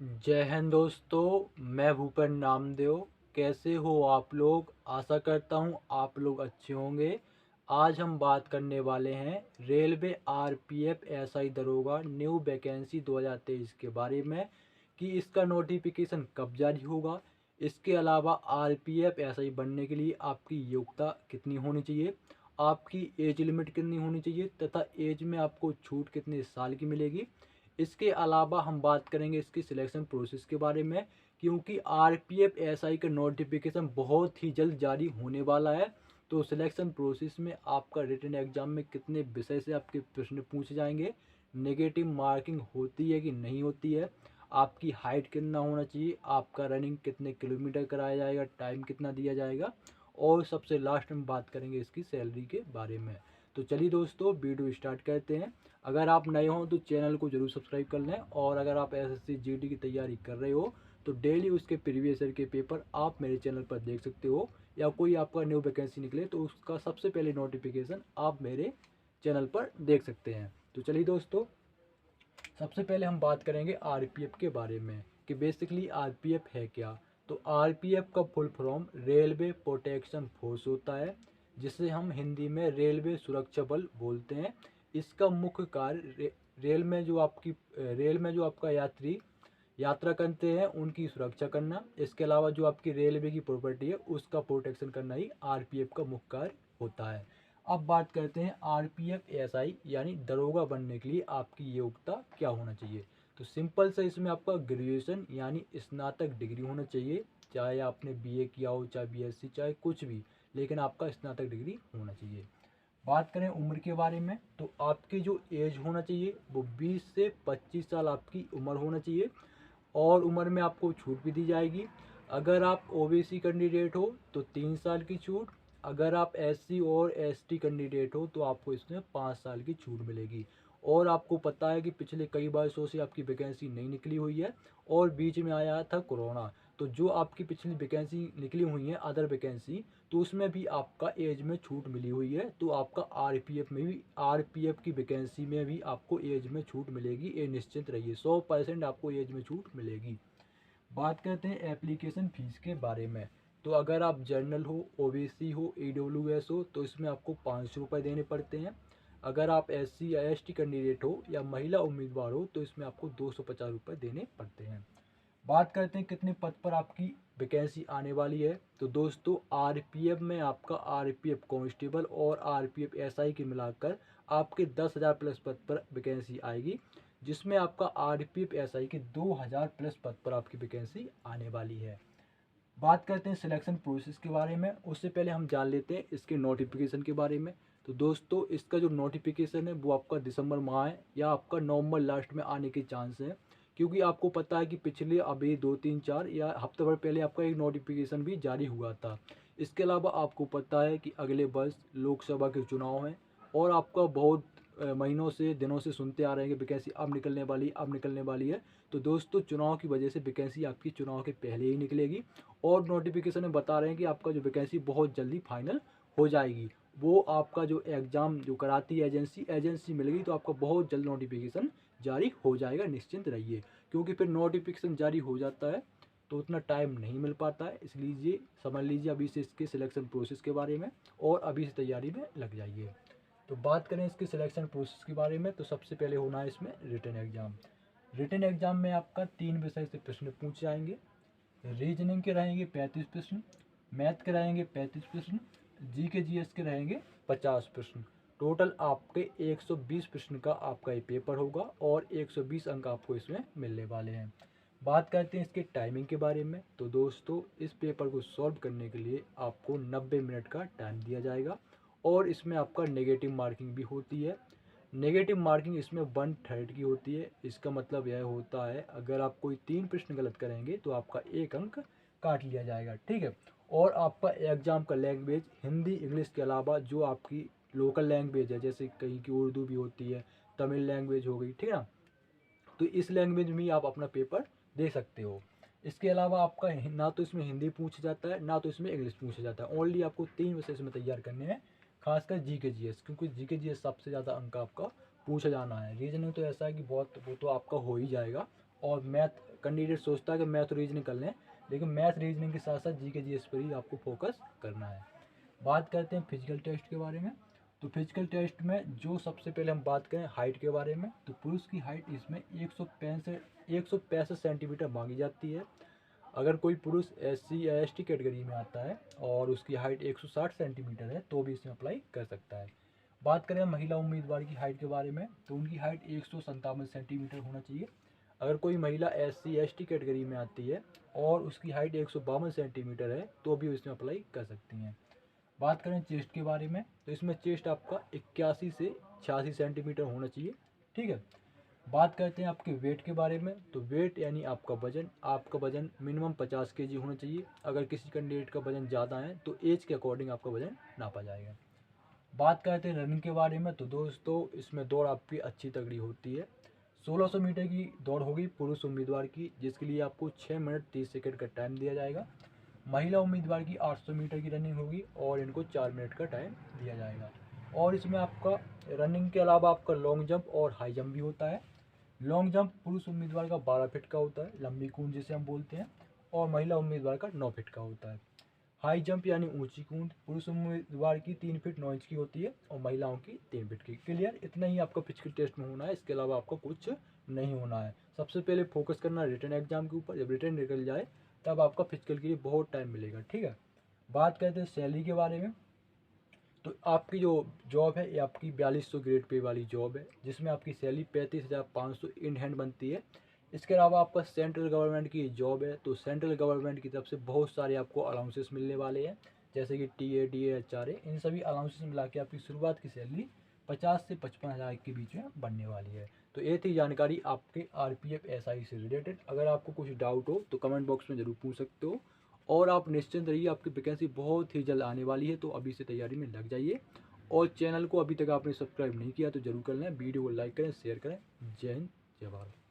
जय हिंद दोस्तों, मैं भूपेन नामदेव। कैसे हो आप लोग? आशा करता हूँ आप लोग अच्छे होंगे। आज हम बात करने वाले हैं रेलवे आरपीएफ एसआई दरोगा न्यू वैकेंसी 2023 के बारे में कि इसका नोटिफिकेशन कब जारी होगा। इसके अलावा आरपीएफ एसआई बनने के लिए आपकी योग्यता कितनी होनी चाहिए, आपकी एज लिमिट कितनी होनी चाहिए तथा एज में आपको छूट कितने साल की मिलेगी। इसके अलावा हम बात करेंगे इसकी सिलेक्शन प्रोसेस के बारे में, क्योंकि आरपीएफ एसआई का नोटिफिकेशन बहुत ही जल्द जारी होने वाला है। तो सिलेक्शन प्रोसेस में आपका रिटन एग्जाम में कितने विषय से आपके प्रश्न पूछे जाएंगे, नेगेटिव मार्किंग होती है कि नहीं होती है, आपकी हाइट कितना होना चाहिए, आपका रनिंग कितने किलोमीटर कराया जाएगा, टाइम कितना दिया जाएगा, और सबसे लास्ट में बात करेंगे इसकी सैलरी के बारे में। तो चलिए दोस्तों, वीडियो स्टार्ट करते हैं। अगर आप नए हो तो चैनल को जरूर सब्सक्राइब कर लें, और अगर आप एसएससी जीडी की तैयारी कर रहे हो तो डेली उसके प्रीवियस ईयर के पेपर आप मेरे चैनल पर देख सकते हो, या कोई आपका न्यू वैकेंसी निकले तो उसका सबसे पहले नोटिफिकेशन आप मेरे चैनल पर देख सकते हैं। तो चलिए दोस्तों, सबसे पहले हम बात करेंगे आरपीएफ के बारे में कि बेसिकली आरपीएफ है क्या। तो आरपीएफ का full form railway protection force होता है, जिसे हम हिंदी में रेलवे सुरक्षा बल बोलते हैं। इसका मुख्य कार्य रेल में जो आपका यात्री यात्रा करते हैं उनकी सुरक्षा करना, इसके अलावा जो आपकी रेलवे की प्रॉपर्टी है उसका प्रोटेक्शन करना ही आरपीएफ का मुख्य कार्य होता है। अब बात करते हैं आरपीएफ एसआई यानी दरोगा बनने के लिए आपकी योग्यता क्या होना चाहिए। तो सिंपल से इसमें आपका ग्रेजुएशन यानी स्नातक डिग्री होना चाहिए, चाहे आपने बीए किया हो, चाहे बीएससी, चाहे कुछ भी, लेकिन आपका स्नातक डिग्री होना चाहिए। बात करें उम्र के बारे में तो आपकी जो एज होना चाहिए वो 20 से 25 साल आपकी उम्र होना चाहिए, और उम्र में आपको छूट भी दी जाएगी। अगर आप ओबीसी कैंडिडेट हो तो 3 साल की छूट, अगर आप एससी और एसटी कैंडिडेट हो तो आपको इसमें 5 साल की छूट मिलेगी। और आपको पता है कि पिछले कई वर्षों से आपकी वैकेंसी नहीं निकली हुई है, और बीच में आया था कोरोना, तो जो आपकी पिछली वैकेंसी निकली हुई है अदर वैकेंसी, तो उसमें भी आपका एज में छूट मिली हुई है। तो आपका आरपीएफ में भी, आरपीएफ की वैकेंसी में भी आपको एज में छूट मिलेगी, ये निश्चित रहिए, 100% आपको एज में छूट मिलेगी। बात करते हैं एप्लीकेशन फ़ीस के बारे में। तो अगर आप जनरल हो, ओबीसी हो, ईडब्ल्यूएस हो तो इसमें आपको 500 रुपये देने पड़ते हैं। अगर आप एससी या एसटी कैंडिडेट हो या महिला उम्मीदवार हो तो इसमें आपको 250 रुपये देने पड़ते हैं। बात करते हैं कितने पद पर आपकी वैकेंसी आने वाली है। तो दोस्तों, आरपीएफ में आपका आरपीएफ कांस्टेबल और आरपीएफ एसआई के मिलाकर आपके 10,000 प्लस पद पर वैकेंसी आएगी, जिसमें आपका आरपीएफ एसआई के 2,000 प्लस पद पर आपकी वैकेंसी आने वाली है। बात करते हैं सिलेक्शन प्रोसेस के बारे में, उससे पहले हम जान लेते हैं इसके नोटिफिकेशन के बारे में। तो दोस्तों, इसका जो नोटिफिकेशन है वो आपका दिसंबर माह है या आपका नवंबर लास्ट में आने के चांस है, क्योंकि आपको पता है कि पिछले अभी 2 3 4 या हफ्ते भर पहले आपका एक नोटिफिकेशन भी जारी हुआ था। इसके अलावा आपको पता है कि अगले वर्ष लोकसभा के चुनाव हैं, और आपका बहुत महीनों से दिनों से सुनते आ रहे हैं कि वैकेंसी अब निकलने वाली, अब निकलने वाली है। तो दोस्तों, चुनाव की वजह से वैकेंसी आपकी चुनाव के पहले ही निकलेगी, और नोटिफिकेशन में बता रहे हैं कि आपका जो वैकेंसी बहुत जल्दी फाइनल हो जाएगी। वो आपका जो एग्ज़ाम जो कराती है एजेंसी मिलेगी, तो आपका बहुत जल्द नोटिफिकेशन जारी हो जाएगा, निश्चिंत रहिए। क्योंकि फिर नोटिफिकेशन जारी हो जाता है तो उतना टाइम नहीं मिल पाता है, इसलिए समझ लीजिए अभी से इसके सिलेक्शन प्रोसेस के बारे में, और अभी से तैयारी में लग जाइए। तो बात करें इसके सिलेक्शन प्रोसेस के बारे में तो सबसे पहले होना है इसमें रिटन एग्ज़ाम। रिटन एग्ज़ाम में आपका 3 विषय से प्रश्न पूछे जाएंगे। रीजनिंग के रहेंगे 35 प्रश्न, मैथ के रहेंगे 35 प्रश्न, जी के जीएस के रहेंगे 50 प्रश्न। टोटल आपके 120 प्रश्न का आपका ये पेपर होगा, और 120 अंक आपको इसमें मिलने वाले हैं। बात करते हैं इसके टाइमिंग के बारे में। तो दोस्तों, इस पेपर को सॉल्व करने के लिए आपको 90 मिनट का टाइम दिया जाएगा, और इसमें आपका नेगेटिव मार्किंग भी होती है। नेगेटिव मार्किंग इसमें 1/3 की होती है। इसका मतलब यह होता है अगर आप कोई 3 प्रश्न गलत करेंगे तो आपका 1 अंक काट लिया जाएगा, ठीक है। और आपका एग्ज़ाम का लैंग्वेज हिंदी इंग्लिश के अलावा जो आपकी लोकल लैंग्वेज है, जैसे कहीं की उर्दू भी होती है, तमिल लैंग्वेज हो गई, ठीक है ना, तो इस लैंग्वेज में ही आप अपना पेपर दे सकते हो। इसके अलावा आपका ना तो इसमें हिंदी पूछा जाता है, ना तो इसमें इंग्लिश पूछा जाता है। ओनली आपको 3 विषय इसमें तैयार करने हैं, खासकर जी के जी एस, क्योंकि जी के जी एस सबसे ज़्यादा अंक आपका पूछा जाना है। रीजनिंग तो ऐसा है कि बहुत, वो तो आपका हो ही जाएगा, और मैथ कैंडिडेट सोचता है कि मैथ रीजनिंग कर लें, लेकिन मैथ रीजनिंग के साथ साथ जीके जीएस पर ही आपको फोकस करना है। बात करते हैं फिजिकल टेस्ट के बारे में। तो फिजिकल टेस्ट में जो सबसे पहले हम बात करें हाइट के बारे में, तो पुरुष की हाइट इसमें 165 सेंटीमीटर मांगी जाती है। अगर कोई पुरुष SC या ST कैटेगरी में आता है और उसकी हाइट 160 सेंटीमीटर है तो भी इसमें अप्लाई कर सकता है। बात करें महिला उम्मीदवार की हाइट के बारे में, तो उनकी हाइट 157 सेंटीमीटर होना चाहिए। अगर कोई महिला SC ST कैटेगरी में आती है और उसकी हाइट 152 सेंटीमीटर है तो भी इसमें अप्लाई कर सकती हैं। बात करें चेस्ट के बारे में, तो इसमें चेस्ट आपका 81 से 86 सेंटीमीटर होना चाहिए। ठीक है। बात करते हैं आपके वेट के बारे में, तो वेट यानी आपका वजन मिनिमम 50 kg होना चाहिए। अगर किसी कैंडिडेट का वजन ज़्यादा है तो एज के अकॉर्डिंग आपका वजन नापा जाएगा। बात करते हैं रनिंग के बारे में, तो दोस्तों इसमें दौड़ आपकी अच्छी तगड़ी होती है। 1600 मीटर की दौड़ होगी पुरुष उम्मीदवार की, जिसके लिए आपको 6 मिनट 30 सेकंड का टाइम दिया जाएगा। महिला उम्मीदवार की 800 मीटर की रनिंग होगी और इनको 4 मिनट का टाइम दिया जाएगा। और इसमें आपका रनिंग के अलावा आपका लॉन्ग जंप और हाई जंप भी होता है। लॉन्ग जंप पुरुष उम्मीदवार का 12 फीट का होता है, लंबी कूद जिसे हम बोलते हैं, और महिला उम्मीदवार का 9 फीट का होता है। हाई जंप यानी ऊंची कूद पुरुष उम्मीदवार की 3 फीट 9 इंच की होती है और महिलाओं की 3 फीट की। क्लियर, इतना ही आपका फिजिकल टेस्ट में होना है, इसके अलावा आपका कुछ नहीं होना है। सबसे पहले फोकस करना है रिटन एग्जाम के ऊपर। जब रिटन निकल जाए तब आपका फिजिकल के लिए बहुत टाइम मिलेगा। ठीक है। बात करते हैं सैलरी के बारे में, तो आपकी जो जॉब है ये आपकी 4200 ग्रेड पे वाली जॉब है, जिसमें आपकी सैलरी 35,500 इन हैंड बनती है। इसके अलावा आपका सेंट्रल गवर्नमेंट की जॉब है, तो सेंट्रल गवर्नमेंट की तरफ से बहुत सारे आपको अलाउंसेस मिलने वाले हैं, जैसे कि TA DA HRA। इन सभी अलाउंसेस मिला के आपकी शुरुआत की सैलरी 50 से 55,000 के बीच में बनने वाली है। तो ये थी जानकारी आपके RPF SI से रिलेटेड। अगर आपको कुछ डाउट हो तो कमेंट बॉक्स में ज़रूर पूछ सकते हो, और आप निश्चिंत रहिए, आपकी वैकेंसी बहुत ही जल्द आने वाली है, तो अभी से तैयारी में लग जाइए। और चैनल को अभी तक आपने सब्सक्राइब नहीं किया तो जरूर कर लें। वीडियो को लाइक करें, शेयर करें। जय हिंद, जय भारत।